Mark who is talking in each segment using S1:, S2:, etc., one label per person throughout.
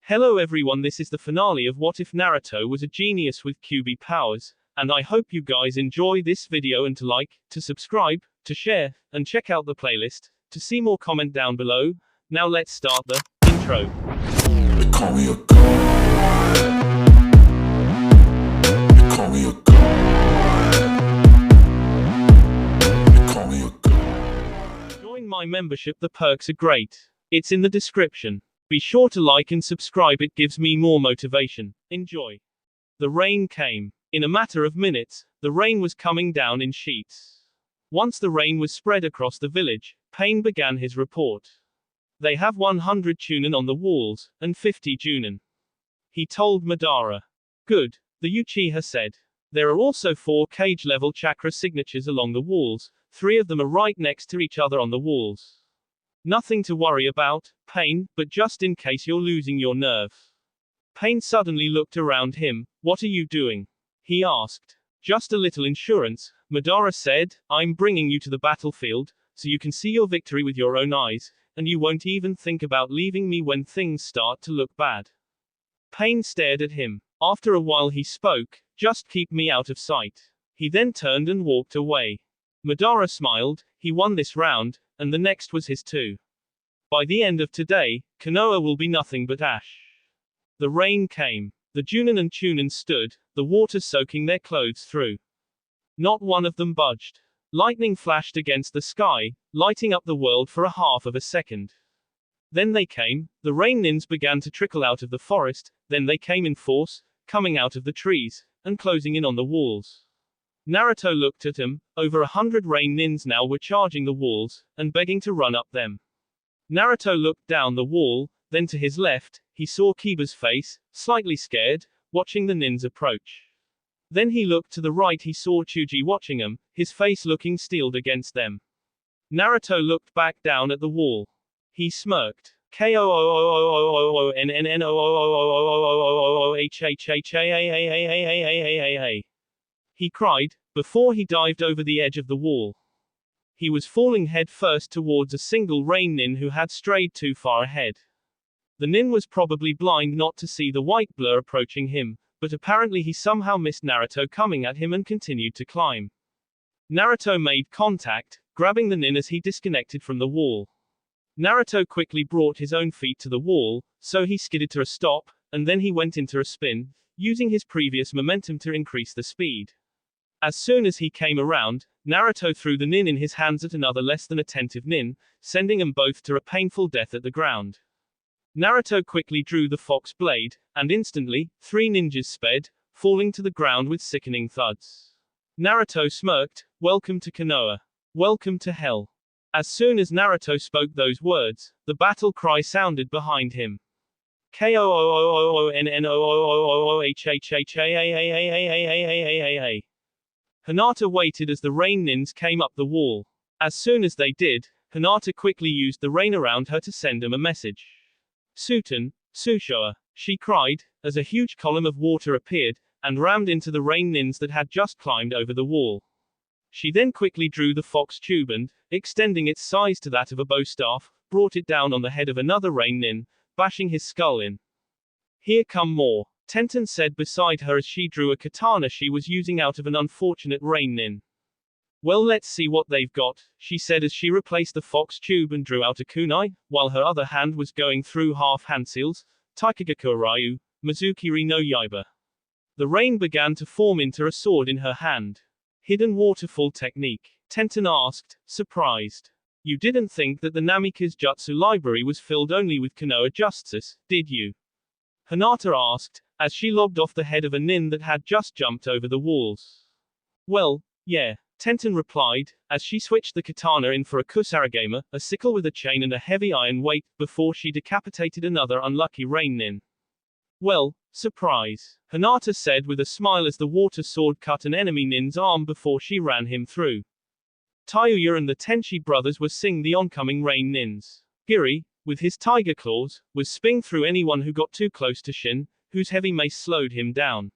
S1: Hello everyone, this is the finale of What If Naruto Was a Genius with Kyuubi powers, and I hope you guys enjoy this video and to like, to subscribe, to share, and check out the playlist, to see more comment down below. Now let's start the intro.
S2: They call me a god. They call me a god. They call me a god.
S1: Join my membership, the perks are great. It's in the description. Be sure to like and subscribe, it gives me more motivation. Enjoy. The rain came. In a matter of minutes, the rain was coming down in sheets. Once the rain was spread across the village, Pain began his report. They have 100 chunin on the walls, and 50 junin. He told Madara. Good, the Uchiha said. There are also 4 cage-level chakra signatures along the walls, 3 of them are right next to each other on the walls. Nothing to worry about, Pain, but just in case you're losing your nerve. Pain suddenly looked around him. What are you doing? He asked. Just a little insurance, Madara said. I'm bringing you to the battlefield, so you can see your victory with your own eyes, and you won't even think about leaving me when things start to look bad. Pain stared at him. After a while he spoke, just keep me out of sight. He then turned and walked away. Madara smiled. He won this round, and the next was his too. By the end of today, Konoha will be nothing but ash. The rain came. The Junin and Chunin stood, the water soaking their clothes through. Not one of them budged. Lightning flashed against the sky, lighting up the world for a half of a second. Then they came, the rain nins began to trickle out of the forest, then they came in force, coming out of the trees, and closing in on the walls. Naruto looked at him. Over 100 rain nins now were charging the walls, and begging to run up them. Naruto looked down the wall, then to his left, he saw Kiba's face, slightly scared, watching the nins approach. Then he looked to the right, he saw Chuji watching him, his face looking steeled against them. Naruto looked back down at the wall. He smirked. K-O-O-O-O-O-O-O-O-O-O-H-H-H-A-A-A-A-A-A-A-A-A. He cried, before he dived over the edge of the wall. He was falling head first towards a single rain nin who had strayed too far ahead. The nin was probably blind not to see the white blur approaching him, but apparently he somehow missed Naruto coming at him and continued to climb. Naruto made contact, grabbing the nin as he disconnected from the wall. Naruto quickly brought his own feet to the wall, so he skidded to a stop, and then he went into a spin, using his previous momentum to increase the speed. As soon as he came around, Naruto threw the nin in his hands at another less than attentive nin, sending them both to a painful death at the ground. Naruto quickly drew the fox blade, and instantly, 3 ninjas sped, falling to the ground with sickening thuds. Naruto smirked. Welcome to Konoha. Welcome to hell. As soon as Naruto spoke those words, the battle cry sounded behind him. K-O-O-O-O-N-N-O-O-O-O-H-H-H-A-A-A-A-A-A-A-A-A-A-A. Hinata waited as the rain nins came up the wall. As soon as they did, Hinata quickly used the rain around her to send him a message. Suten, Sushoa, she cried, as a huge column of water appeared, and rammed into the rain nins that had just climbed over the wall. She then quickly drew the fox tube and, extending its size to that of a bow staff, brought it down on the head of another rain nin, bashing his skull in. Here come more, Tenten said beside her as she drew a katana she was using out of an unfortunate rain nin. Well, let's see what they've got, she said as she replaced the fox tube and drew out a kunai, while her other hand was going through half handseals, Taikagaku Ryu, Mizukiri no Yaiba. The rain began to form into a sword in her hand. Hidden waterfall technique, Tenten asked, surprised. You didn't think that the Namikaze Jutsu library was filled only with Konoha jutsus, did you? Hinata asked, as she lobbed off the head of a nin that had just jumped over the walls. Well, yeah, Tenten replied, as she switched the katana in for a kusarigama, a sickle with a chain and a heavy iron weight, before she decapitated another unlucky rain nin. Well, surprise, Hinata said with a smile as the water sword cut an enemy nin's arm before she ran him through. Tayuya and the Tenshi brothers were seeing the oncoming rain nins. Giri, with his tiger claws, was spinning through anyone who got too close to Shin, whose heavy mace slowed him down.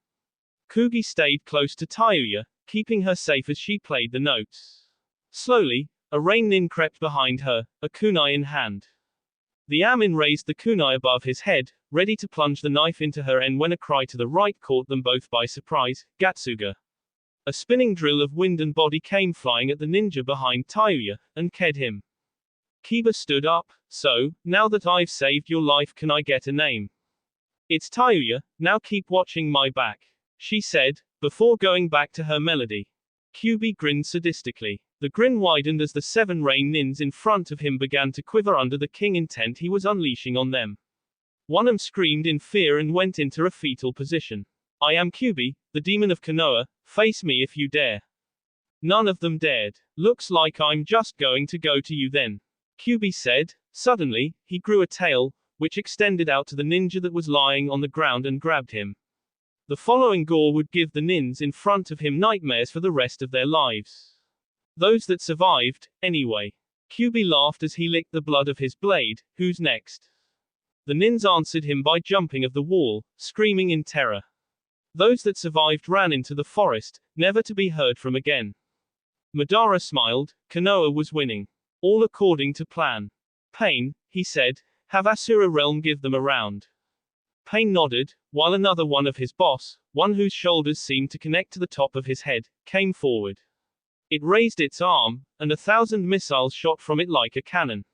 S1: Kugi stayed close to Tayuya, keeping her safe as she played the notes. Slowly, a rain nin crept behind her, a kunai in hand. The Amin raised the kunai above his head, ready to plunge the knife into her end when a cry to the right caught them both by surprise. Gatsuga. A spinning drill of wind and body came flying at the ninja behind Tayuya, and killed him. Kiba stood up. So, now that I've saved your life, can I get a name? It's Tayuya, now keep watching my back, she said, before going back to her melody. Kyuubi grinned sadistically. The grin widened as the 7 rain nins in front of him began to quiver under the king intent he was unleashing on them. One of them screamed in fear and went into a fetal position. I am Kyuubi, the demon of Konoha, face me if you dare. None of them dared. Looks like I'm just going to go to you then, Kyuubi said. Suddenly, he grew a tail, which extended out to the ninja that was lying on the ground and grabbed him. The following gore would give the nins in front of him nightmares for the rest of their lives. Those that survived, anyway. Kyuubi laughed as he licked the blood of his blade. Who's next? The nins answered him by jumping of the wall, screaming in terror. Those that survived ran into the forest, never to be heard from again. Madara smiled. Konoha was winning. All according to plan. Pain, he said, have Asura Realm give them a round. Pain nodded, while another one of his boss, one whose shoulders seemed to connect to the top of his head, came forward. It raised its arm, and 1,000 missiles shot from it like a cannon.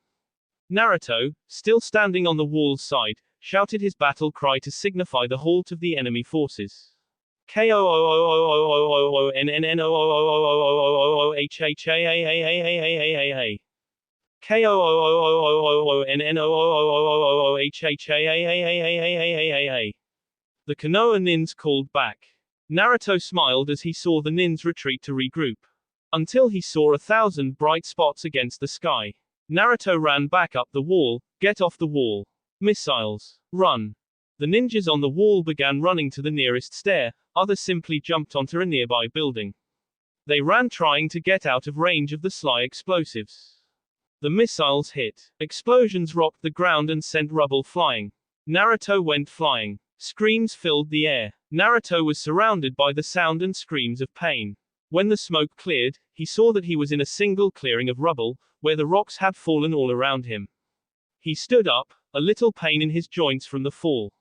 S1: Naruto, still standing on the wall's side, shouted his battle cry to signify the halt of the enemy forces. K-O-O-O-O-O-O-O-O-O-H-H-A-A-A-A-A-A-A-A-A. K-O-O-O-O-O-O-H-H-A-A-A-A-A-A-A-A-A-A. The Konoha nins called back. Naruto smiled as he saw the nins retreat to regroup. Until he saw 1,000 bright spots against the sky. Naruto ran back up the wall. Get off the wall. Missiles. Run. The ninjas on the wall began running to the nearest stair, others simply jumped onto a nearby building. They ran trying to get out of range of the sly explosives. The missiles hit. Explosions rocked the ground and sent rubble flying. Naruto went flying. Screams filled the air. Naruto was surrounded by the sound and screams of pain. When the smoke cleared, he saw that he was in a single clearing of rubble, where the rocks had fallen all around him. He stood up, a little pain in his joints from the fall.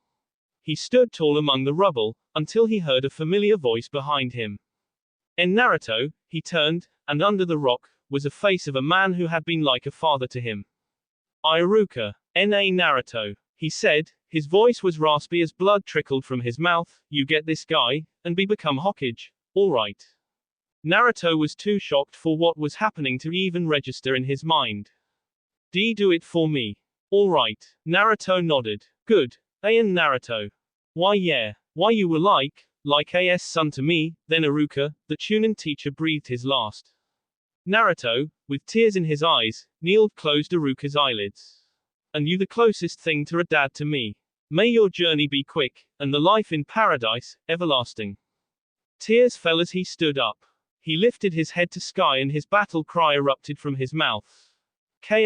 S1: He stood tall among the rubble, until he heard a familiar voice behind him. Naruto, he turned, and under the rock, was a face of a man who had been like a father to him. Iruka. Naruto, he said, his voice was raspy as blood trickled from his mouth. You get this guy, and become Hokage, alright. Naruto was too shocked for what was happening to even register in his mind. Do it for me. Alright. Naruto nodded. Good. Naruto. Why yeah. Why you were like AS son to me, then Iruka, the Chunin teacher breathed his last. Naruto, with tears in his eyes, kneeled closed Iruka's eyelids. And you the closest thing to a dad to me. May your journey be quick, and the life in paradise, everlasting. Tears fell as he stood up. He lifted his head to sky and his battle cry erupted from his mouth. The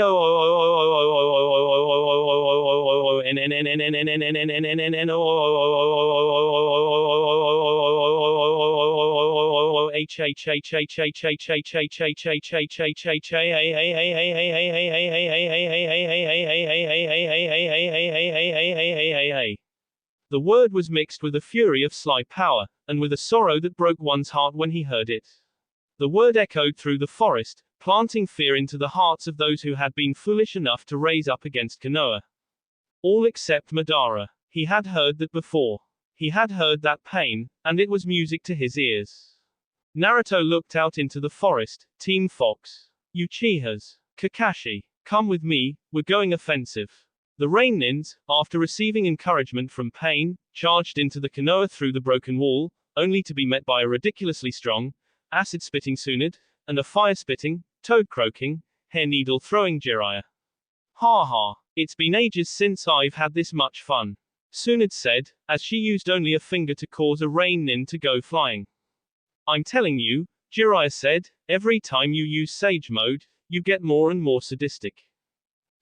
S1: word was mixed with a fury of sly power, and with a sorrow that broke one's heart when he heard it. The word echoed through the forest, planting fear into the hearts of those who had been foolish enough to raise up against Konoha. All except Madara. He had heard that before. He had heard that pain, and it was music to his ears. Naruto looked out into the forest. Team Fox. Uchihas. Kakashi. Come with me, we're going offensive. The Rain Nins, after receiving encouragement from Pain, charged into the Konoha through the broken wall, only to be met by a ridiculously strong, acid-spitting Tsunade, and a fire-spitting, toad-croaking, hair-needle-throwing Jiraiya. Ha ha, it's been ages since I've had this much fun, Tsunade said, as she used only a finger to cause a Rain Nin to go flying. I'm telling you, Jiraiya said, every time you use Sage Mode, you get more and more sadistic.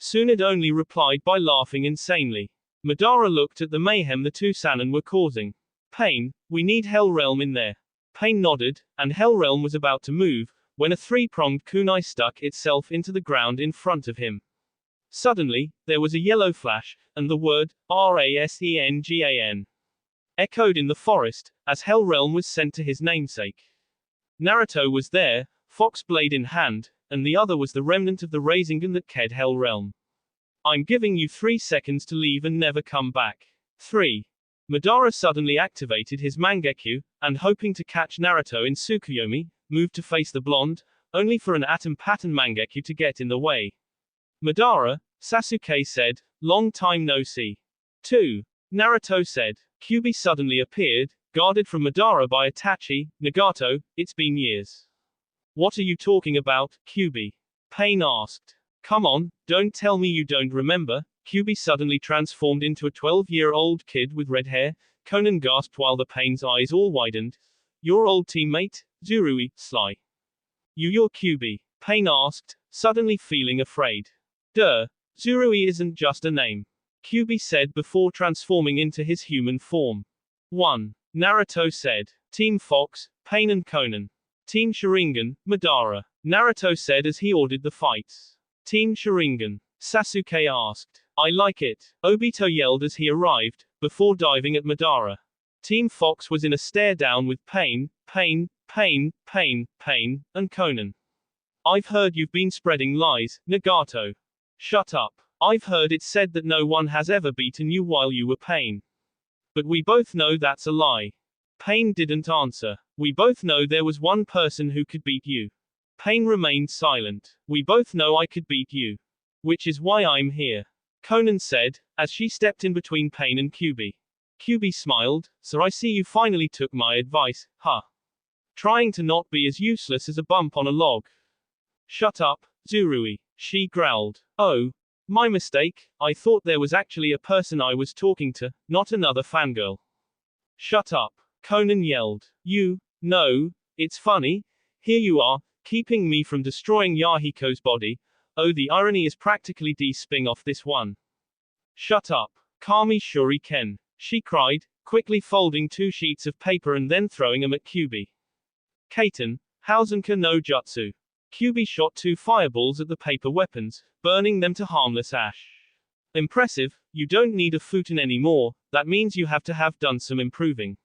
S1: Tsunade only replied by laughing insanely. Madara looked at the mayhem the two Sannin were causing. Pain, we need Hell Realm in there. Pain nodded, and Hell Realm was about to move, when a three-pronged kunai stuck itself into the ground in front of him. Suddenly, there was a yellow flash, and the word, Rasengan, echoed in the forest, as Hell Realm was sent to his namesake. Naruto was there, fox blade in hand, and the other was the remnant of the Rasengan that ked Hell Realm. I'm giving you 3 seconds to leave and never come back. 3. Madara suddenly activated his Mangekyo, and hoping to catch Naruto in Tsukuyomi, moved to face the blonde, only for an atom pattern Mangekyo to get in the way. Madara, Sasuke said, long time no see. 2. Naruto said. Kyuubi suddenly appeared, guarded from Madara by Itachi. Nagato, it's been years. What are you talking about, Kyuubi? Pain asked. Come on, don't tell me you don't remember. Kyuubi suddenly transformed into a 12-year-old kid with red hair. Conan gasped while the Pain's eyes all widened. Your old teammate, Zurui, Sly. You're Kyuubi? Pain asked, suddenly feeling afraid. Duh, Zurui isn't just a name. Kyuubi said before transforming into his human form. 1. Naruto said. Team Fox, Pain and Conan. Team Sharingan, Madara. Naruto said as he ordered the fights. Team Sharingan. Sasuke asked. I like it, Obito yelled as he arrived, before diving at Madara. Team Fox was in a stare down with Pain, and Conan. I've heard you've been spreading lies, Nagato. Shut up. I've heard it said that no one has ever beaten you while you were Pain. But we both know that's a lie. Pain didn't answer. We both know there was one person who could beat you. Pain remained silent. We both know I could beat you. Which is why I'm here. Conan said, as she stepped in between Pain and Kyuubi. Kyuubi smiled, so I see you finally took my advice, huh? Trying to not be as useless as a bump on a log. Shut up, Zurui, she growled. Oh, my mistake, I thought there was actually a person I was talking to, not another fangirl. Shut up, Conan yelled. No, it's funny, here you are, keeping me from destroying Yahiko's body. Oh, the irony is practically de-sping off this one. Shut up, Kami Shuriken, she cried, quickly folding 2 sheets of paper and then throwing them at Kyuubi. Kaiten, Hausenka no Jutsu. Kyuubi shot 2 fireballs at the paper weapons, burning them to harmless ash. Impressive, you don't need a futon anymore, that means you have to have done some improving.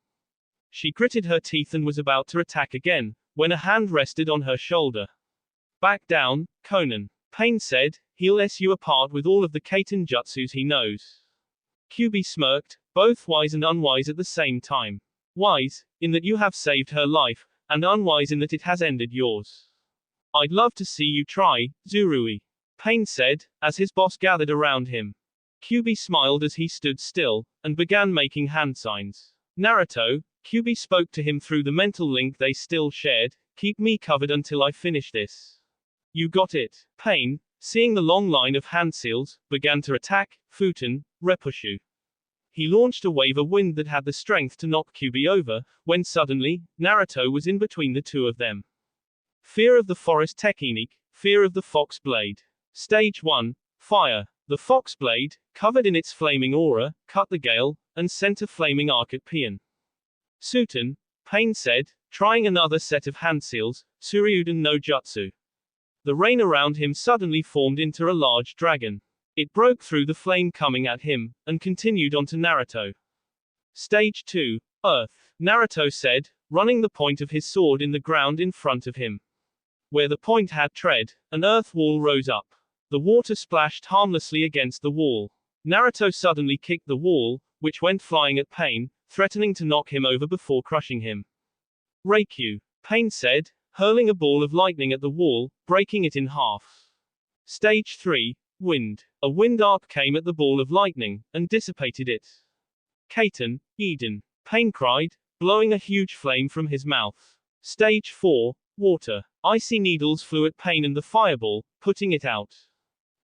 S1: She gritted her teeth and was about to attack again, when a hand rested on her shoulder. Back down, Conan. Pain said, he'll s you apart with all of the Kaiten jutsus he knows. Kyuubi smirked, both wise and unwise at the same time. Wise, in that you have saved her life, and unwise in that it has ended yours. I'd love to see you try, Zurui. Pain said, as his boss gathered around him. Kyuubi smiled as he stood still, and began making hand signs. Naruto, Kyuubi spoke to him through the mental link they still shared, keep me covered until I finish this. You got it. Pain, seeing the long line of hand seals, began to attack, futon, repushu. He launched a wave of wind that had the strength to knock Kyuubi over, when suddenly, Naruto was in between the 2 of them. Fear of the forest technique, fear of the fox blade. Stage 1, fire. The fox blade, covered in its flaming aura, cut the gale, and sent a flaming arc at Pain. Suiten, Pain said, trying another set of hand seals, Tsuryuden no Jutsu. The rain around him suddenly formed into a large dragon. It broke through the flame coming at him, and continued onto Naruto. Stage 2, Earth. Naruto said, running the point of his sword in the ground in front of him. Where the point had tread, an earth wall rose up. The water splashed harmlessly against the wall. Naruto suddenly kicked the wall, which went flying at Pain, threatening to knock him over before crushing him. Reikyu, Pain said, hurling a ball of lightning at the wall, breaking it in half. Stage 3, wind. A wind arc came at the ball of lightning, and dissipated it. Kaiten, Eden. Pain cried, blowing a huge flame from his mouth. Stage 4, water. Icy needles flew at Pain and the fireball, putting it out.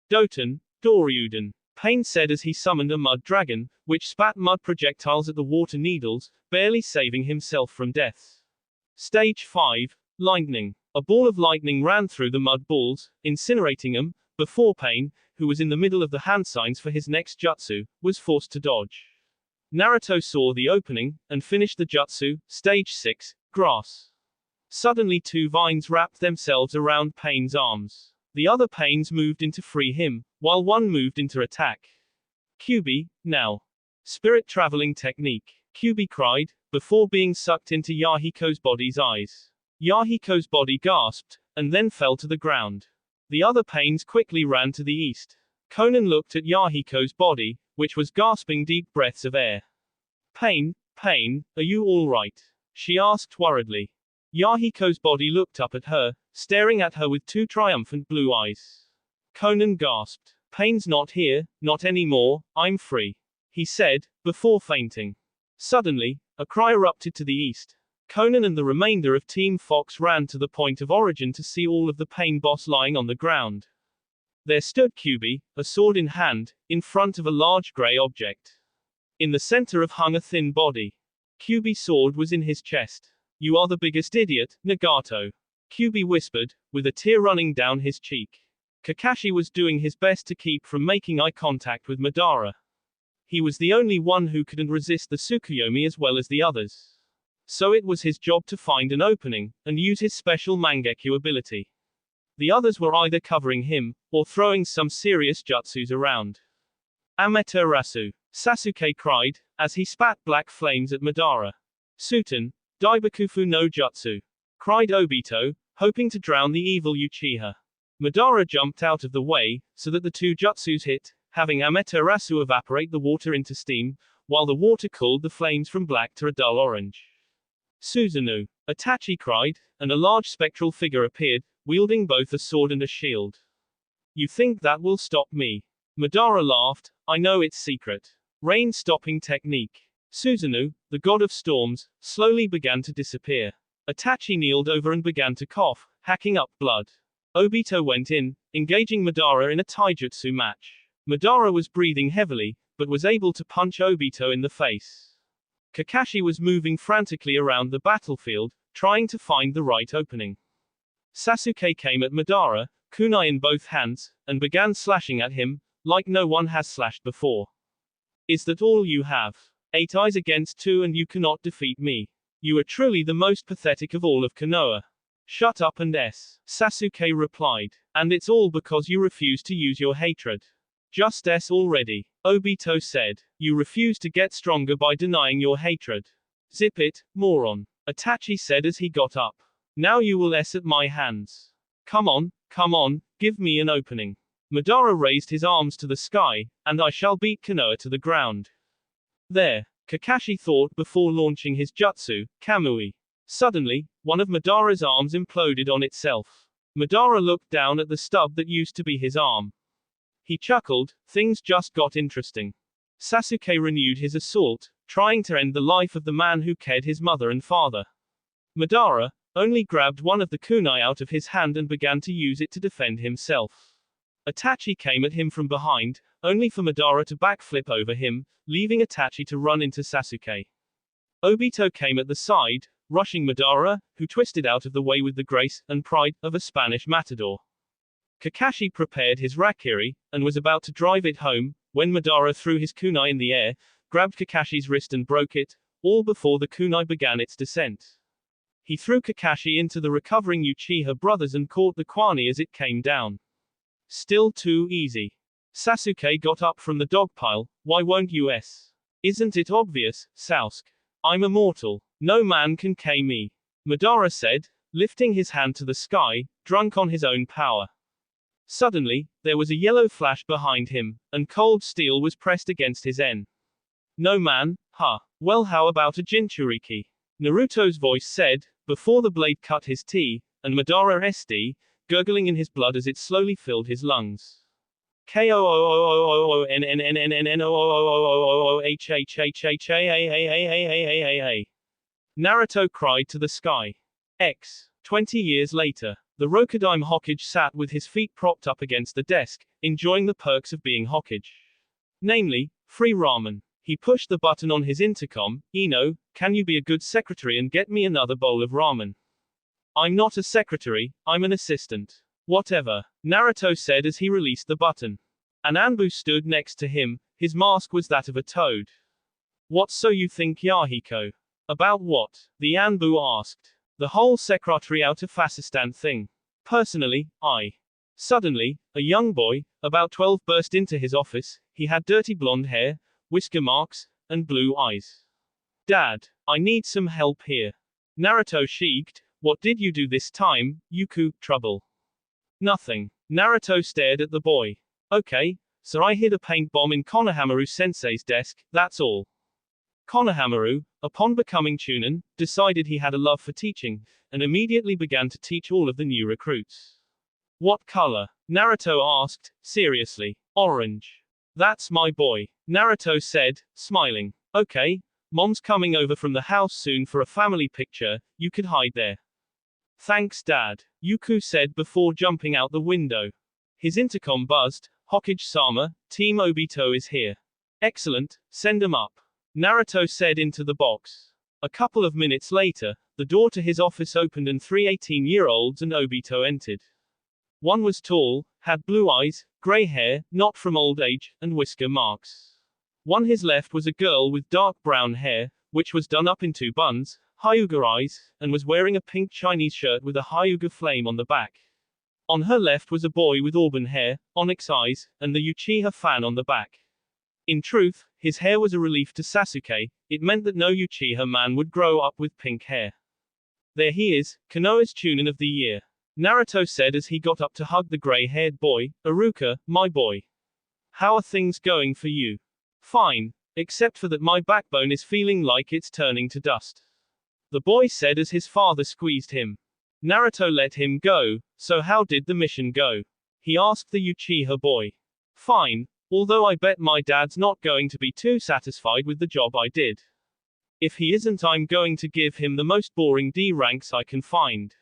S1: Doton, Doryuden. Pain said as he summoned a mud dragon, which spat mud projectiles at the water needles, barely saving himself from death. Stage 5, lightning. A ball of lightning ran through the mud balls, incinerating them, before Pain, who was in the middle of the hand signs for his next jutsu, was forced to dodge. Naruto saw the opening, and finished the jutsu. Stage 6, grass. Suddenly 2 vines wrapped themselves around Pain's arms. The other panes moved in to free him, while one moved into attack. Kyuubi, now. Spirit traveling technique. Kyuubi cried, before being sucked into Yahiko's body's eyes. Yahiko's body gasped, and then fell to the ground. The other panes quickly ran to the east. Conan looked at Yahiko's body, which was gasping deep breaths of air. Pain, are you all right? She asked worriedly. Yahiko's body looked up at her, staring at her with two triumphant blue eyes. Conan gasped. Pain's not here, not anymore, I'm free. He said, before fainting. Suddenly, a cry erupted to the east. Conan and the remainder of Team Fox ran to the point of origin to see all of the Pain boss lying on the ground. There stood Kyuubi, a sword in hand, in front of a large grey object. In the center of hung a thin body. Kyuubi's sword was in his chest. You are the biggest idiot, Nagato. Kyuubi whispered, with a tear running down his cheek. Kakashi was doing his best to keep from making eye contact with Madara. He was the only one who couldn't resist the Tsukuyomi as well as the others. So it was his job to find an opening, and use his special Mangekyo ability. The others were either covering him, or throwing some serious jutsus around. Amaterasu, Sasuke cried, as he spat black flames at Madara. Suten, Daibakufu no Jutsu, cried Obito, hoping to drown the evil Uchiha. Madara jumped out of the way, so that the two jutsus hit, having Amaterasu evaporate the water into steam, while the water cooled the flames from black to a dull orange. Susanoo, Itachi cried, and a large spectral figure appeared, wielding both a sword and a shield. You think that will stop me? Madara laughed, I know its secret. Rain-stopping technique. Susanoo, the god of storms, slowly began to disappear. Itachi kneeled over and began to cough, hacking up blood. Obito went in, engaging Madara in a taijutsu match. Madara was breathing heavily, but was able to punch Obito in the face. Kakashi was moving frantically around the battlefield, trying to find the right opening. Sasuke came at Madara, kunai in both hands, and began slashing at him, like no one has slashed before. Is that all you have? 8 eyes against 2 and you cannot defeat me. You are truly the most pathetic of all of Konoha. Shut up and Sasuke replied. And it's all because you refuse to use your hatred. Just already. Obito said. You refuse to get stronger by denying your hatred. Zip it, moron. Itachi said as he got up. Now you will at my hands. Come on, give me an opening. Madara raised his arms to the sky, and I shall beat Konoha to the ground. There, Kakashi thought before launching his jutsu, Kamui. Suddenly, one of Madara's arms imploded on itself. Madara looked down at the stub that used to be his arm. He chuckled, things just got interesting. Sasuke renewed his assault, trying to end the life of the man who killed his mother and father. Madara only grabbed one of the kunai out of his hand and began to use it to defend himself. Itachi came at him from behind, only for Madara to backflip over him, leaving Itachi to run into Sasuke. Obito came at the side, rushing Madara, who twisted out of the way with the grace and pride of a Spanish matador. Kakashi prepared his Rakiri, and was about to drive it home, when Madara threw his kunai in the air, grabbed Kakashi's wrist and broke it, all before the kunai began its descent. He threw Kakashi into the recovering Uchiha brothers and caught the kwani as it came down. Still too easy. Sasuke got up from the dogpile, why won't you Isn't it obvious, Sasuke? I'm immortal. No man can kill me. Madara said, lifting his hand to the sky, drunk on his own power. Suddenly, there was a yellow flash behind him, and cold steel was pressed against his No man, huh? Well how about a Jinchuriki? Naruto's voice said, before the blade cut his tea, and Madara gurgling in his blood as it slowly filled his lungs. Naruto cried to the sky. 20 years later, the Rokudaime Hokage sat with his feet propped up against the desk, enjoying the perks of being Hokage. Namely, free ramen. He pushed the button on his intercom. Ino, can you be a good secretary and get me another bowl of ramen? I'm not a secretary, I'm an assistant. Whatever, Naruto said as he released the button. An Anbu stood next to him, his mask was that of a toad. What so you think Yahiko? About what? The Anbu asked. The whole secretary out of Fascistan thing. Personally, I Suddenly, a young boy, about 12, burst into his office. He had dirty blonde hair, whisker marks, and blue eyes. Dad, I need some help here. Naruto shrieked. What did you do this time, Yuku? Trouble. Nothing. Naruto stared at the boy. Okay, so I hid a paint bomb in Konohamaru-sensei's desk, that's all. Konohamaru, upon becoming Chunin, decided he had a love for teaching, and immediately began to teach all of the new recruits. What color? Naruto asked, seriously. Orange. That's my boy. Naruto said, smiling. Okay, Mom's coming over from the house soon for a family picture, you could hide there. Thanks Dad, Yuku said before jumping out the window. His intercom buzzed. Hokage-sama, Team Obito is here. Excellent, send him up. Naruto said into the box. A couple of minutes later, the door to his office opened and 3 18-year-olds and Obito entered. One was tall, had blue eyes, gray hair, not from old age, and whisker marks. One his left was a girl with dark brown hair, which was done up in 2 buns, Hyuga eyes, and was wearing a pink Chinese shirt with a Hyuga flame on the back. On her left was a boy with auburn hair, onyx eyes, and the Uchiha fan on the back. In truth, his hair was a relief to Sasuke. It meant that no Uchiha man would grow up with pink hair. There he is, Konoha's Chunin of the year. Naruto said as he got up to hug the gray-haired boy. Iruka, my boy. How are things going for you? Fine, except for that my backbone is feeling like it's turning to dust. The boy said as his father squeezed him. Naruto let him go. So how did the mission go? He asked the Uchiha boy. Fine, although I bet my dad's not going to be too satisfied with the job I did. If he isn't, I'm going to give him the most boring D ranks I can find.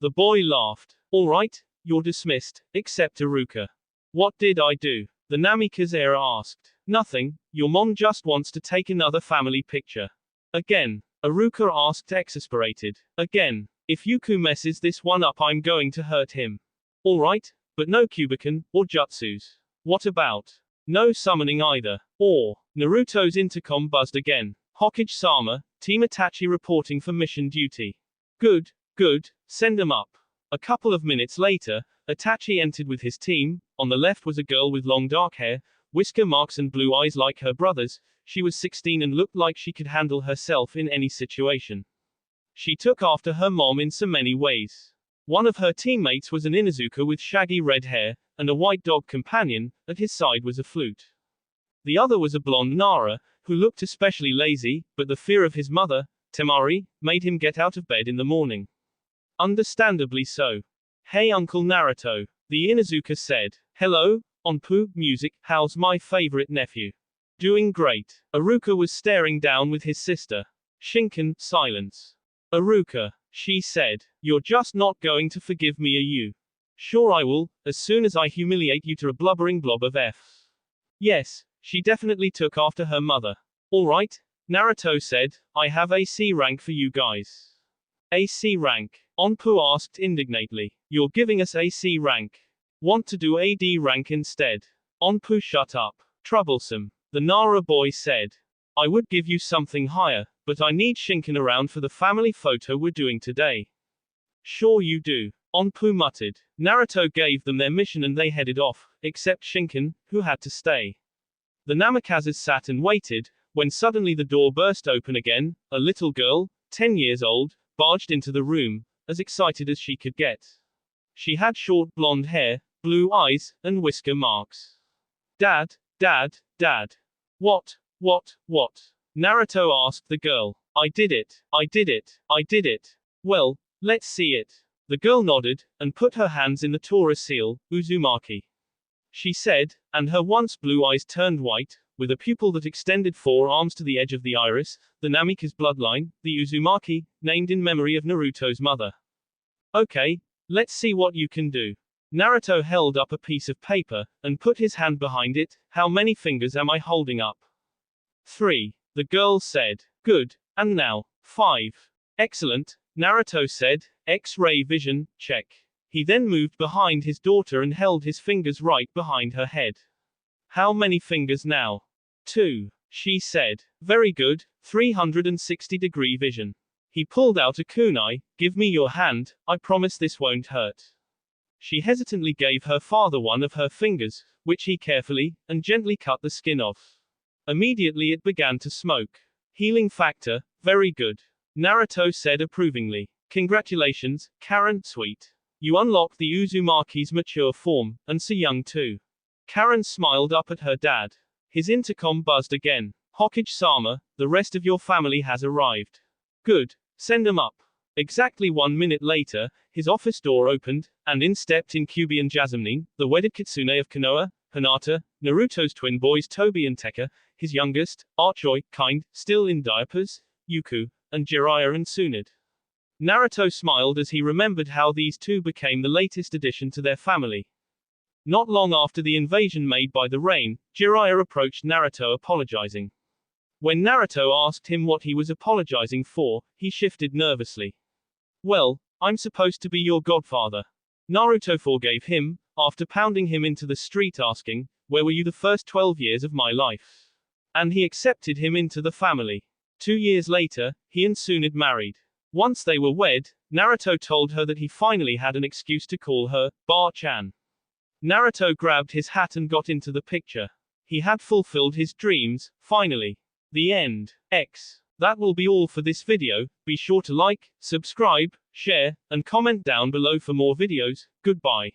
S1: The boy laughed. Alright, you're dismissed, except Iruka. What did I do? The Namikaze asked. Nothing, your mom just wants to take another family picture. Again. Iruka asked exasperated. Again. If Yuku messes this one up, I'm going to hurt him. Alright, but no Kyuubiken, or jutsus. What about? No summoning either. Or, Naruto's intercom buzzed again. Hokage-sama, Team Itachi reporting for mission duty. Good, good, send them up. A couple of minutes later, Itachi entered with his team. On the left was a girl with long dark hair, whisker marks and blue eyes like her brothers. She was 16 and looked like she could handle herself in any situation. She took after her mom in so many ways. One of her teammates was an Inuzuka with shaggy red hair, and a white dog companion. At his side was a flute. The other was a blonde Nara, who looked especially lazy, but the fear of his mother, Temari, made him get out of bed in the morning. Understandably so. Hey Uncle Naruto, the Inuzuka said. Hello, Onpu, music, how's my favorite nephew? Doing great. Iruka was staring down with his sister. Shinken, silence. Iruka, she said. You're just not going to forgive me, are you? Sure I will, as soon as I humiliate you to a blubbering blob of F. Yes, she definitely took after her mother. Alright, Naruto said, I have AC rank for you guys. AC rank? Onpu asked indignantly. You're giving us AC rank. Want to do AD rank instead? Onpu shut up. Troublesome. The Nara boy said. I would give you something higher, but I need Shinken around for the family photo we're doing today. Sure you do. Onpu muttered. Naruto gave them their mission and they headed off, except Shinken, who had to stay. The Namikazes sat and waited, when suddenly the door burst open again. A little girl, 10 years old, barged into the room, as excited as she could get. She had short blonde hair, blue eyes, and whisker marks. Dad, Dad, Dad. What? Naruto asked the girl. I did it. Well, let's see it. The girl nodded, and put her hands in the Tora seal, Uzumaki. She said, and her once blue eyes turned white, with a pupil that extended 4 arms to the edge of the iris, the Namikaze bloodline, the Uzumaki, named in memory of Naruto's mother. Okay, let's see what you can do. Naruto held up a piece of paper, and put his hand behind it. How many fingers am I holding up? 3. The girl said. Good, and now, 5. Excellent, Naruto said. X-ray vision, check. He then moved behind his daughter and held his fingers right behind her head. How many fingers now? 2. She said. Very good, 360-degree vision. He pulled out a kunai. Give me your hand, I promise this won't hurt. She hesitantly gave her father one of her fingers, which he carefully and gently cut the skin off. Immediately it began to smoke. Healing factor, very good. Naruto said approvingly. Congratulations, Karen, sweet. You unlocked the Uzumaki's mature form, and so young too. Karen smiled up at her dad. His intercom buzzed again. Hokage-sama, the rest of your family has arrived. Good. Send them up. Exactly 1 minute later, his office door opened, and in stepped in Kyuubi and Jasmine, the wedded kitsune of Konoha, Hinata, Naruto's twin boys Tobi and Tekka, his youngest, Archoi, kind, still in diapers, Yuku, and Jiraiya and Tsunade. Naruto smiled as he remembered how these two became the latest addition to their family. Not long after the invasion made by the rain, Jiraiya approached Naruto apologizing. When Naruto asked him what he was apologizing for, he shifted nervously. Well, I'm supposed to be your godfather. Naruto forgave him, after pounding him into the street asking, where were you the first 12 years of my life? And he accepted him into the family. 2 years later, he and Tsunade married. Once they were wed, Naruto told her that he finally had an excuse to call her, Ba-chan. Naruto grabbed his hat and got into the picture. He had fulfilled his dreams, finally. The end. That will be all for this video. Be sure to like, subscribe, share, and comment down below for more videos. Goodbye.